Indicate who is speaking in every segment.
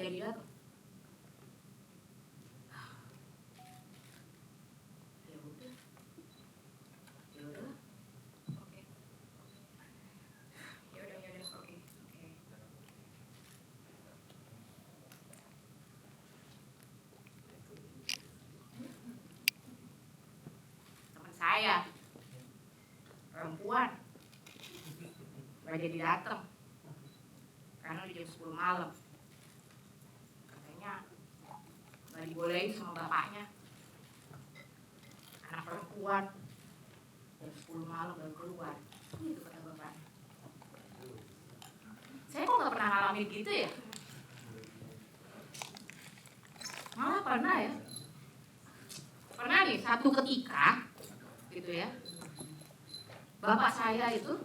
Speaker 1: jadi datang. Ya udah, oke. Ya udah, oke. Teman saya perempuan nggak jadi datang karena udah jam 10 malam. Katanya nggak dibolehin sama bapaknya. Anak perempuan jam 10 malam baru keluar. Itu kata bapaknya. Saya kok nggak pernah ngalamin gitu ya? Malah pernah ya. Pernah nih satu ketika gitu ya. Bapak saya itu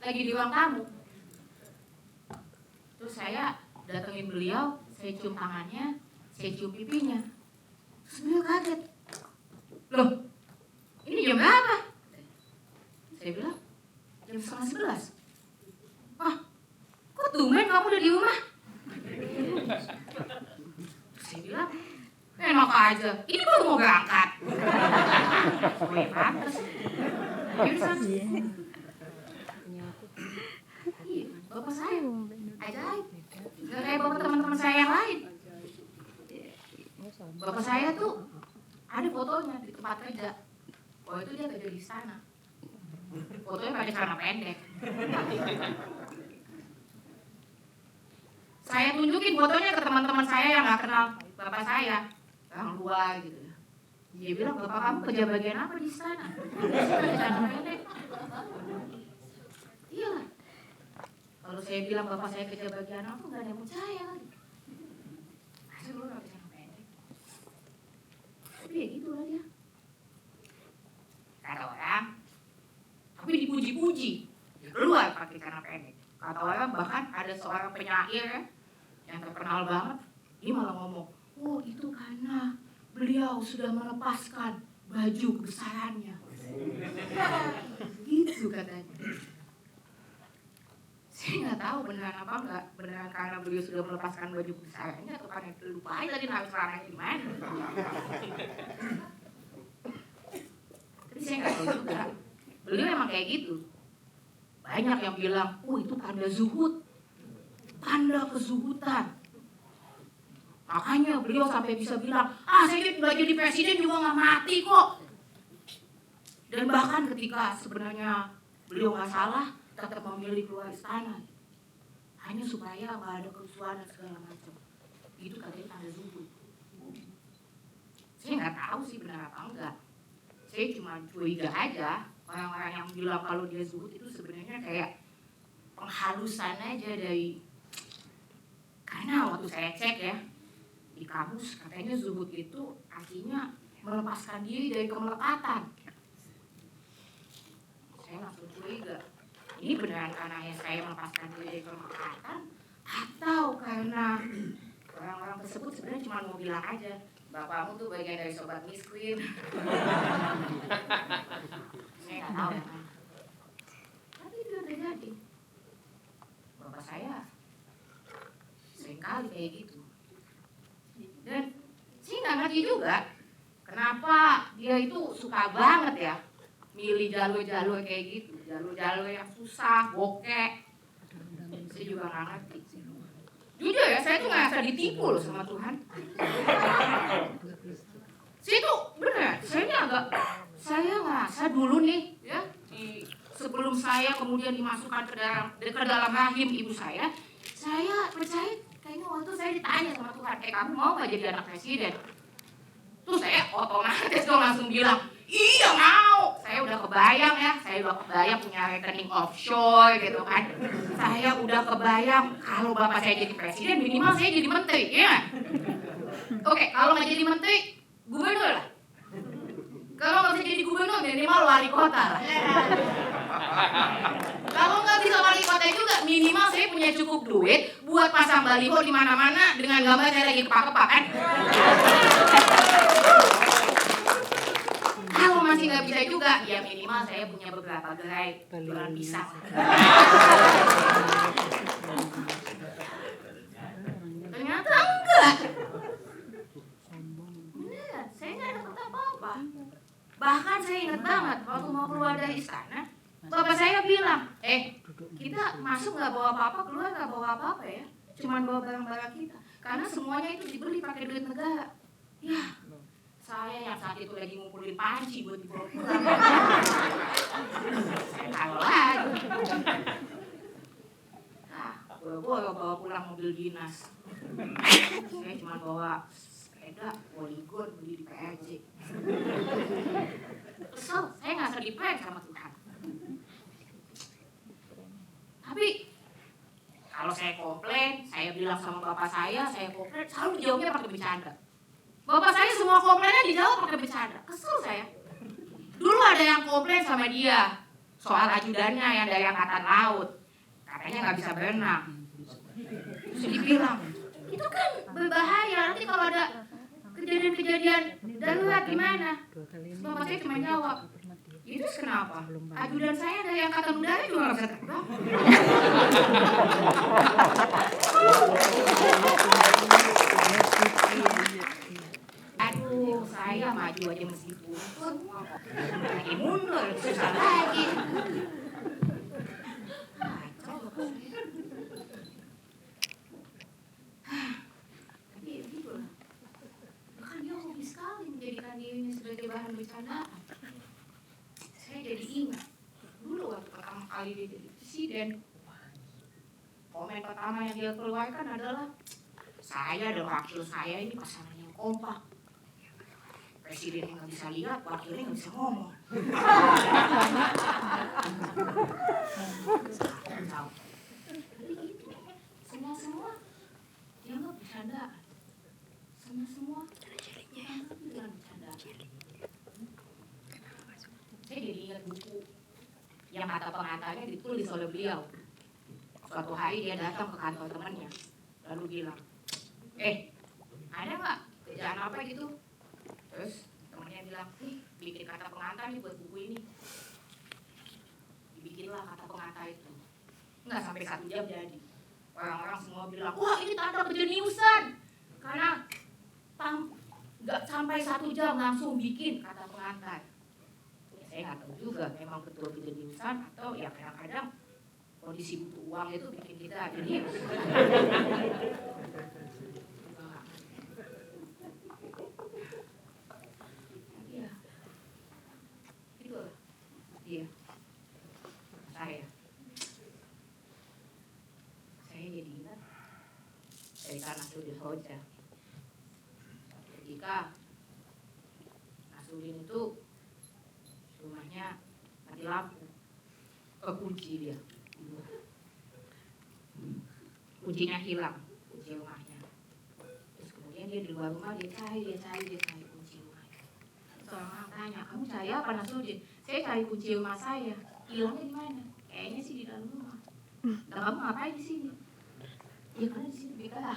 Speaker 1: lagi di ruang tamu. Terus saya datengin beliau, saya cium tangannya, saya cium pipinya. Terus beliau kaget. Loh, ini jam berapa? Saya bilang, jam 10:30. Wah, kok tumben kamu udah di rumah? Saya bilang, enak aja, ini baru mau berangkat. Oh ya pantas. Iya, bapak saya ajaib. Gak kayak bapak teman-teman saya yang lain. Bapak saya tuh ada fotonya di tempat kerja. Oh itu dia kerja di sana. Fotonya pakai celana pendek. Saya tunjukin fotonya ke teman-teman saya yang nggak kenal bapak saya, orang luar gitu. Dia bilang, bapak kamu kerja bagian apa di sana? Pakai celana pendek. Iya lah. Kalau saya bilang bapak saya kerja bagian apa, nggak ada yang percaya lagi. Masa lu pakai celana pendek? Tapi ya gitu lah dia. Kata orang, tapi dipuji-puji. Keluar pakai celana pendek. Kata orang bahkan ada seorang penyair yang terkenal banget, dia malah ngomong, oh itu karena beliau sudah melepaskan baju kebesarannya. Gitu katanya. Saya nggak tahu beneran apa enggak, beneran karena beliau sudah melepaskan baju kebesarannya atau karena lupa aja tadi naruh celananya di mana. Tapi saya nggak tahu juga. Beliau emang kayak gitu. Banyak yang bilang, oh itu tanda zuhud, tanda kezuhudan. Makanya beliau sampai bisa bilang, saya nggak jadi presiden juga nggak mati kok. Dan bahkan ketika sebenarnya beliau nggak salah, tetap memilih keluar istana, hanya supaya nggak ada kerusuhan dan segala macam. Itu katanya tanda zuhud. Saya nggak tahu sih benar apa enggak. Saya cuma curiga aja. Orang-orang yang bilang kalau dia zuhud itu sebenarnya kayak penghalusan aja dari, karena waktu saya cek ya di kamus katanya zuhud itu artinya melepaskan diri dari kemelekatan. Saya langsung curiga, ini beneran karena saya melepaskan diri dari kemelekatan atau karena orang-orang tersebut sebenarnya cuma mau bilang aja, bapakmu tuh bagian dari sobat miskin. Saya nggak tahu ya. Tapi itu udah terjadi. Bapak saya seringkali kayak gitu. Dan saya nggak ngerti juga kenapa dia itu suka banget ya milih jalur-jalur kayak gitu, jalur-jalur yang susah, bokek. Saya juga nggak ngerti. Jujur ya, saya tuh ngerasa ditipu loh sama Tuhan. Saya tuh bener, saya ngerasa dulu nih ya, sebelum saya kemudian dimasukkan ke dalam rahim ibu saya percaya kayaknya waktu saya ditanya sama Tuhan, kamu mau gak jadi anak presiden? Terus saya otomatis dong langsung bilang, iya mau. Saya udah kebayang punya rekening offshore gitu kan. Saya udah kebayang kalau bapak saya jadi presiden minimal saya jadi menteri, ya. Oke, kalau nggak jadi menteri, gubernur lah. Kalau nggak bisa jadi gubernur minimal wali kota lah. Kalau nggak bisa wali kota juga minimal saya punya cukup duit buat pasang baliho di mana-mana dengan gambar saya lagi kepak-kepak kan. Kalau masih nggak bisa juga, ya minimal saya punya beberapa gerai jualan pisang. Ternyata mau keluar dari istana, bapak saya bilang, kita masuk nggak bawa apa-apa, keluar nggak bawa apa-apa ya, cuman bawa barang-barang kita, karena semuanya itu dibeli pakai duit negara. Ya, saya yang saat itu lagi ngumpulin panci buat dibawa pulang. Saya taruh lagi. Boro-boro bawa pulang mobil dinas. Saya cuma bawa sepeda Polygon beli di PRJ. Kesel, saya nggak sedih prank sama Tuhan. Tapi kalau saya komplain, saya bilang sama bapak saya komplain, selalu dijawabnya pakai bercanda. Bapak saya semua komplainnya dijawab pakai bercanda. Kesel saya. Dulu ada yang komplain sama dia soal ajudannya yang dari angkatan laut. Katanya nggak bisa berenang. Terus dibilang, itu kan berbahaya, nanti kalau ada kejadian-kejadian darurat gimana? Terus bapak saya cuma jawab, itu kenapa? Ajudan saya dari angkatan udara juga nggak bisa terbang. Aduh, saya maju aja mesti puntur, lagi mundur, susah lagi. Tapi ya begitulah. Bahkan dia hobi sekali menjadikan dirinya sebagai bahan bercandaan. Saya jadi ingat dulu waktu pertama kali dia jadi presiden, komen pertama yang dia keluarkan adalah, saya dan wakil saya ini pasangan yang kompak. Presiden yang nggak bisa lihat, wakilnya nggak bisa ngomong. Semua dianggap bercandaan. Semua dianggap bercandaan. Saya jadi ingat buku yang kata pengantarnya ditulis oleh beliau. Suatu hari dia datang ke kantor temannya, lalu bilang, ada nggak kerjaan apa gitu? Terus temannya bilang, bikin kata pengantar nih buat buku ini. Dibikinlah kata pengantar itu. Nggak sampai 1 jam jadi. Orang-orang semua bilang, wah ini tanda kejeniusan. Karena nggak sampai 1 jam langsung bikin kata pengantar. Ya, saya nggak tahu juga memang betul kejeniusan atau ya kadang-kadang kondisi butuh uang itu bikin kita jenius. Iya, saya jadi ingat cerita Nasruddin Hoja. Ketika Nasruddin itu rumahnya mati lampu, kekunci dia, kuncinya hilang, kunci rumahnya. Terus kemudian dia di luar rumah dia cari kunci rumahnya. Seorang tanya, kamu cari apa Nasruddin? Saya cari kunci rumah saya. Hilangnya di mana? Kayaknya sih di dalam rumah. Dan kamu ngapain di sini? Ya karena di sini BKA.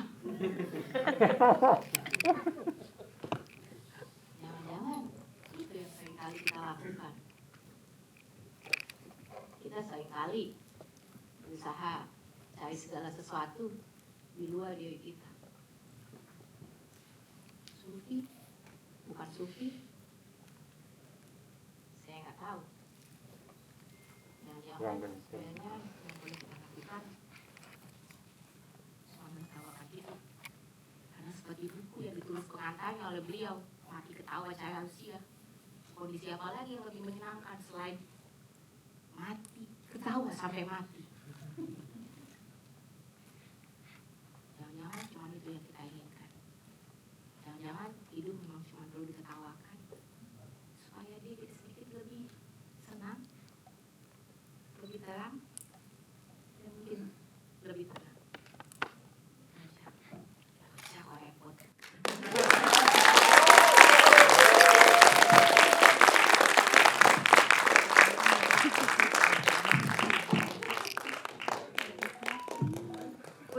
Speaker 1: Jangan-jangan itu yang seringkali kita lakukan. Kita seringkali berusaha cari segala sesuatu di luar diri kita. Sufi, bukan sufi. Saya nggak tahu. Jangan-jangan sebenarnya yang boleh kita lakukan cuma menertawakan hidup. Karena seperti buku yang ditulis pengantarnya oleh beliau, mati ketawa cahaya usia. Kondisi apa lagi yang lebih menyenangkan selain mati ketawa sampai mati? Jangan-jangan cuma itu yang kita inginkan. Jangan-jangan hidup memang cuma perlu diketawakan supaya dia jadi sedikit lebih senang, lebih terang, dan mungkin lebih tenang. Saya kok repot.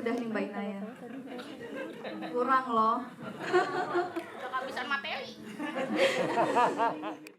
Speaker 2: Udah nih Mbak Inaya. Kurang loh.
Speaker 1: Udah kehabisan materi.